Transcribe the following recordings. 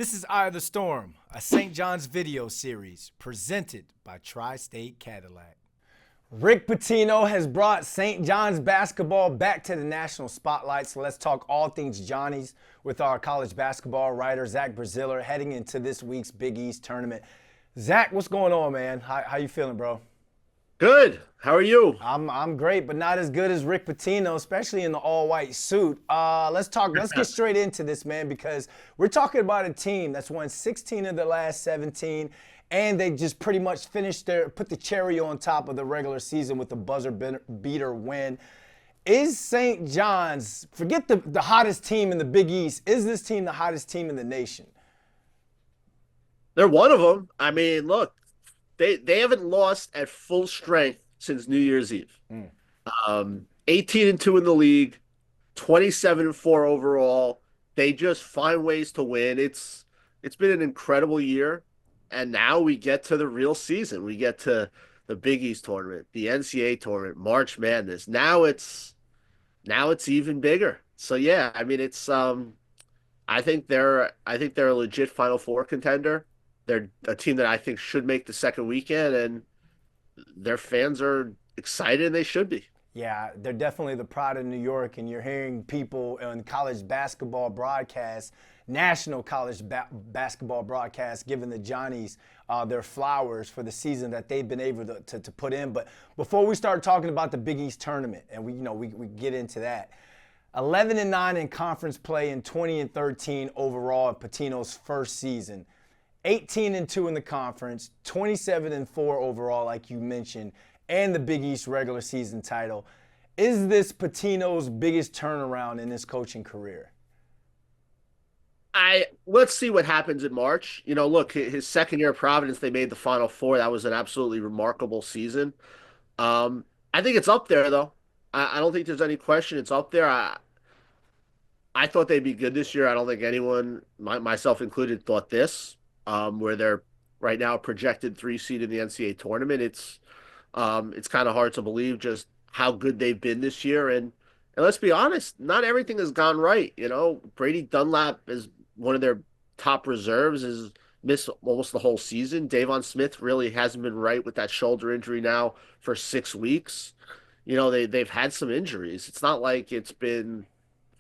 This is Eye of the Storm, a St. John's video series presented by Tri-State Cadillac. Rick Pitino has brought St. John's basketball back to the national spotlight, so let's talk all things Johnnies with our college basketball writer, Zach Braziller, heading into this week's Big East tournament. Zach, what's going on, man? How you feeling, bro? Good. How are you? I'm great, but not as good as Rick Pitino, especially in the all-white suit. Let's get straight into this, man, because we're talking about a team that's won 16 of the last 17, and they just pretty much put the cherry on top of the regular season with the buzzer beater win. Is St. John's, forget the hottest team in the Big East, is this team the hottest team in the nation? They're one of them. I mean, look, they haven't lost at full strength since New Year's Eve. 18-2 in the league, 27-4 overall. They just find ways to win. It's been an incredible year, and now we get to the real season. We get to the Big East tournament, the NCAA tournament, March Madness. Now it's even bigger. So yeah, I mean I think they're a legit Final Four contender. They're a team that I think should make the second weekend, and their fans are excited, and they should be. Yeah, they're definitely the pride of New York, and you're hearing people on college basketball broadcasts, national college basketball broadcasts, giving the Johnnies their flowers for the season that they've been able to put in. But before we start talking about the Big East tournament, and we get into that, 11-9 in conference play and 20-13 overall in Pitino's first season. 18-2 in the conference, 27-4 overall, like you mentioned, and the Big East regular season title. Is this Pitino's biggest turnaround in his coaching career? Let's see what happens in March. Look, his second year at Providence, they made the Final Four. That was an absolutely remarkable season. I think it's up there, though. I don't think there's any question it's up there. I thought they'd be good this year. I don't think anyone, myself included, thought this. Where they're right now projected 3 seed in the NCAA tournament. It's kind of hard to believe just how good they've been this year. And let's be honest, not everything has gone right. Brady Dunlap is one of their top reserves, has missed almost the whole season. Davon Smith really hasn't been right with that shoulder injury now for 6 weeks. They've had some injuries. It's not like it's been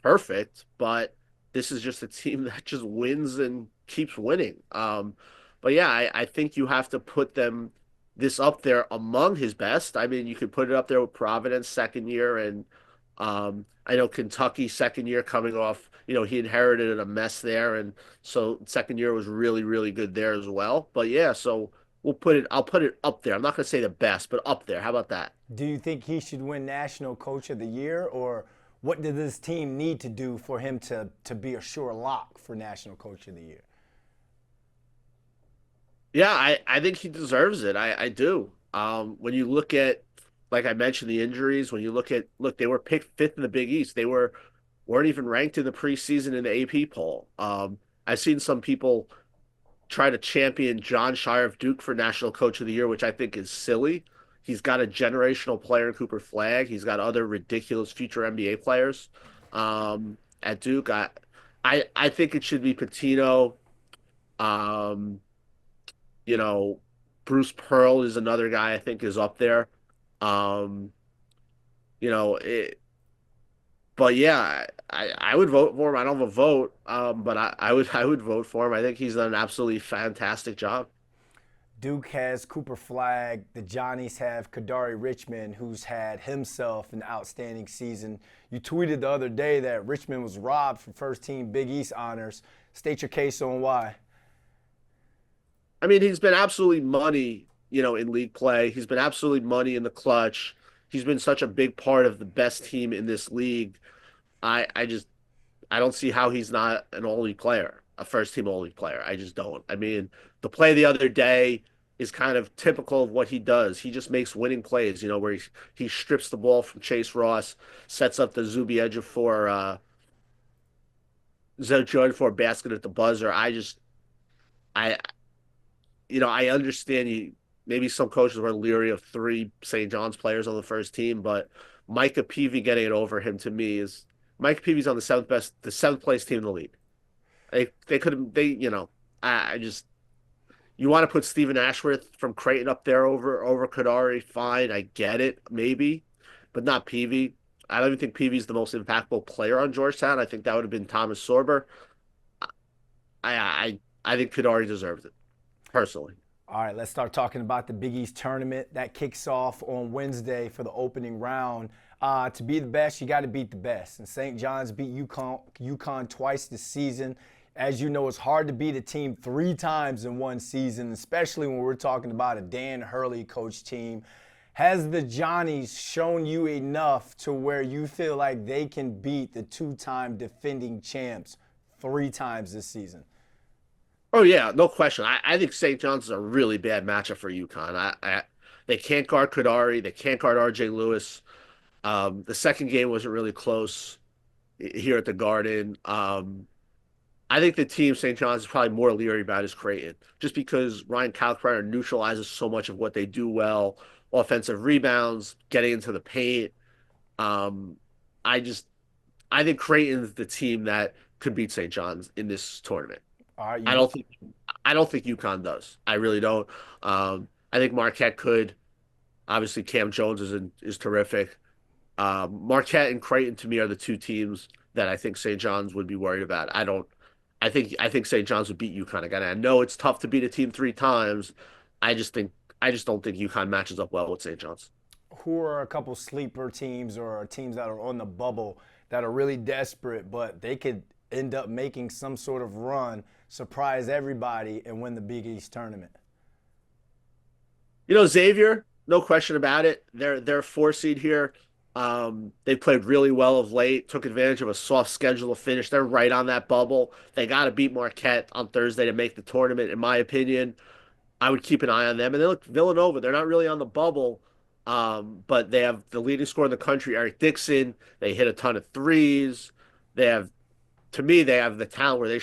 perfect, but this is just a team that just wins and keeps winning. But yeah, I think you have to put them this up there among his best. I mean, you could put it up there with Providence second year, and I know Kentucky second year coming off, he inherited a mess there, and so second year was really, really good there as well. But yeah, so I'll put it up there. I'm not going to say the best, but up there. How about that? Do you think he should win National Coach of the Year, or what does this team need to do for him to be a sure lock for National Coach of the Year? Yeah, I think he deserves it. I do. When you look at, like I mentioned, the injuries, when you look, they were picked fifth in the Big East. They weren't even ranked in the preseason in the AP poll. I've seen some people try to champion John Shire of Duke for National Coach of the Year, which I think is silly. He's got a generational player in Cooper Flagg. He's got other ridiculous future NBA players at Duke. I think it should be Pitino. Bruce Pearl is another guy I think is up there. Um, but yeah, I would vote for him. I don't have a vote, but I would vote for him. I think he's done an absolutely fantastic job. Duke has Cooper Flagg. The Johnnies have Kadari Richmond, who's had himself an outstanding season. You tweeted the other day that Richmond was robbed from first-team Big East honors. State your case on why. I mean, he's been absolutely money, in league play. He's been absolutely money in the clutch. He's been such a big part of the best team in this league. I don't see how he's not an all-league player, a first-team all-league player. I just don't. I mean, the play the other day is kind of typical of what he does. He just makes winning plays, where he strips the ball from Chase Ross, sets up the Zuby Edge for Jordan for a basket at the buzzer. I I understand maybe some coaches were leery of 3 St. John's players on the first team, but Micah Peavy getting it over him to me is Micah Peavy's on the seventh place team in the league. They could have they I just you want to put Stephen Ashworth from Creighton up there over Kadari, fine, I get it, maybe, but not Peavy. I don't even think Peavy's the most impactful player on Georgetown. I think that would have been Thomas Sorber. I think Kadari deserved it personally. All right, let's start talking about the Big East tournament that kicks off on Wednesday for the opening round. To be the best, you got to beat the best. And St. John's beat UConn twice this season. As you know, it's hard to beat a team 3 times in one season, especially when we're talking about a Dan Hurley coach team. Has the Johnnies shown you enough to where you feel like they can beat the 2-time defending champs 3 times this season? Oh yeah, no question. I think St. John's is a really bad matchup for UConn. They can't guard Kadari, they can't guard RJ Lewis. The second game wasn't really close here at the Garden. I think the team St. John's is probably more leery about is Creighton, just because Ryan Kalkbrenner neutralizes so much of what they do well, offensive rebounds, getting into the paint. Um, I just I think Creighton's the team that could beat St. John's in this tournament. All right, I you, don't think I don't think UConn does. I really don't. I think Marquette could. Obviously, Cam Jones is terrific. Marquette and Creighton to me are the two teams that I think St. John's would be worried about. I don't. I think St. John's would beat UConn again. I know it's tough to beat a team 3 times. I just don't think UConn matches up well with St. John's. who are a couple sleeper teams or teams that are on the bubble that are really desperate, but they could end up making some sort of run, surprise everybody, and win the Big East tournament? Xavier, no question about it. They're a 4 seed here. They played really well of late, took advantage of a soft schedule to finish. They're right on that bubble. They got to beat Marquette on Thursday to make the tournament, in my opinion. I would keep an eye on them. And then look, Villanova, they're not really on the bubble, but they have the leading scorer in the country, Eric Dixon. They hit a ton of threes. They have, to me, they have the talent where they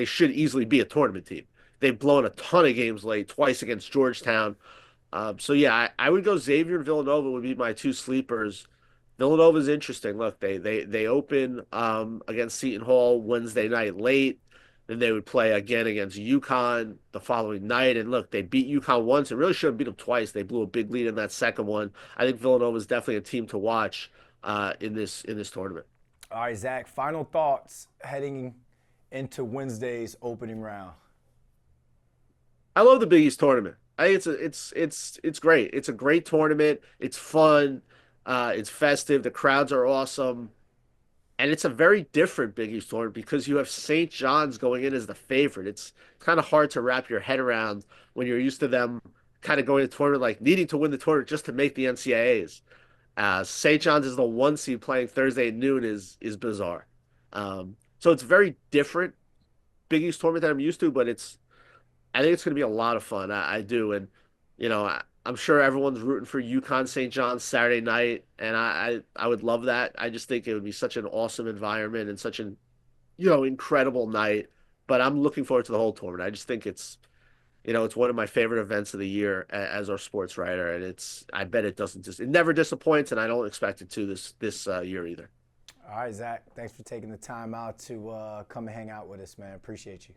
should easily be a tournament team. They've blown a ton of games late, twice against Georgetown. So yeah, I would go Xavier and Villanova would be my two sleepers. Villanova's interesting. Look, they open against Seton Hall Wednesday night late. Then they would play again against UConn the following night. And look, they beat UConn once and really should have beat them twice. They blew a big lead in that second one. I think Villanova is definitely a team to watch in this tournament. All right, Zach, final thoughts heading into Wednesday's opening round. I love the Big East tournament. I think it's great. It's a great tournament. It's fun. It's festive. The crowds are awesome. And it's a very different Big East tournament because you have St. John's going in as the favorite. It's kind of hard to wrap your head around when you're used to them kind of going to the tournament, like needing to win the tournament just to make the NCAAs. St. John's is the 1 seed playing Thursday at noon is bizarre. So it's very different Big East tournament that I'm used to, but I think it's going to be a lot of fun. I do, and I'm sure everyone's rooting for UConn St. John's Saturday night, and I would love that. I just think it would be such an awesome environment and such an incredible night. But I'm looking forward to the whole tournament. I just think it's one of my favorite events of the year as our sports writer, and I bet it never disappoints, and I don't expect it to this year either. All right, Zach, thanks for taking the time out to come and hang out with us, man. Appreciate you.